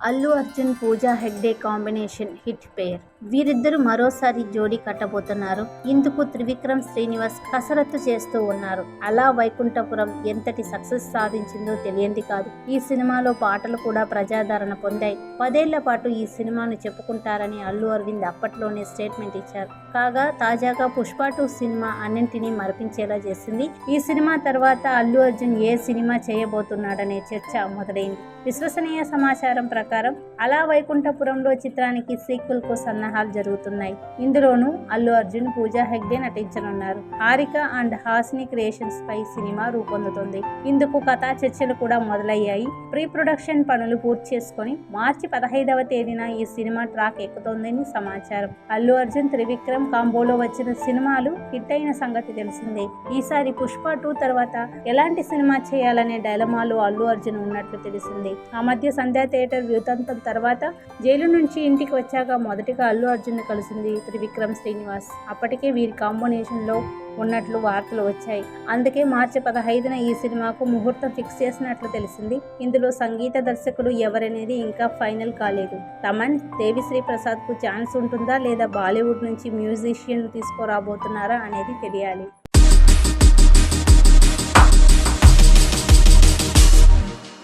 Allu Arjun Pooja Hegde combination hit పేర్. వీరిద్దరూ మరోసారి జోడీ కట్టబోతున్నారు. ఇందుకు త్రివిక్రమ్ శ్రీనివాస్ కసరత్తు చేస్తూ ఉన్నారు. అలా వైకుంఠపురం ఎంతటి సక్సెస్ సాధించిందో తెలియంది కాదు. ఈ సినిమాలో పాటలు కూడా ప్రజాదరణ పొందాయి. 10 ఏళ్ల పాటు ఈ సినిమాను చెప్పుకుంటారని అల్లు అరవింద్ అప్పట్లోనే స్టేట్మెంట్ ఇచ్చారు. కాగా తాజాగా పుష్ప 2 సినిమా అన్నింటినీ మరిపించేలా చేసింది. ఈ సినిమా తర్వాత అల్లు అర్జున్ ఏ సినిమా చేయబోతున్నాడనే చర్చ మొదలైంది. విశ్వసనీయ సమాచారం ప్రకారం అలా వైకుంఠపురంలో చిత్రానికి సీక్వెల్ కు సన్నాహాలు జరుగుతున్నాయి. ఇందులోనూ అల్లు అర్జున్, పూజా హెగ్డే నటించనున్నారు. హారిక అండ్ హాసిని క్రియేషన్స్ పై సినిమా రూపొందుతుంది. ఇందుకు కథా చర్చలు కూడా మొదలయ్యాయి. ప్రీ ప్రొడక్షన్ పనులు పూర్తి చేసుకుని మార్చి 15వ తేదీన ఈ సినిమా ట్రాక్ ఎక్కుతోందని సమాచారం. అల్లు అర్జున్, త్రివిక్రమ్ కాంబోలో వచ్చిన సినిమాలు హిట్ అయిన సంగతి తెలిసిందే. ఈసారి పుష్ప 2 తర్వాత ఎలాంటి సినిమా చేయాలనే డైలమాలో అల్లు అర్జున్ ఉన్నట్లు తెలిసింది. ఆ మధ్య సంధ్యా థియేటర్ వ్యూతంతం తర్వాత జైలు నుంచి ఇంటికి వచ్చాక మొదటిగా అల్లు అర్జున్ ను కలిసింది త్రివిక్రమ్ శ్రీనివాస్. అప్పటికే వీరి కాంబినేషన్ లో ఉన్నట్లు వార్తలు వచ్చాయి. అందుకే మార్చి 15న ఈ సినిమాకు ముహూర్తం ఫిక్స్ చేసినట్లు తెలిసింది. ఇందులో సంగీత దర్శకుడు ఎవరనేది ఇంకా ఫైనల్ కాలేదు. తమన్, దేవిశ్రీ ప్రసాద్ కు ఛాన్స్ ఉంటుందా లేదా బాలీవుడ్ నుంచి మ్యూజిషియన్ తీసుకురాబోతున్నారా అనేది తెలియాలి.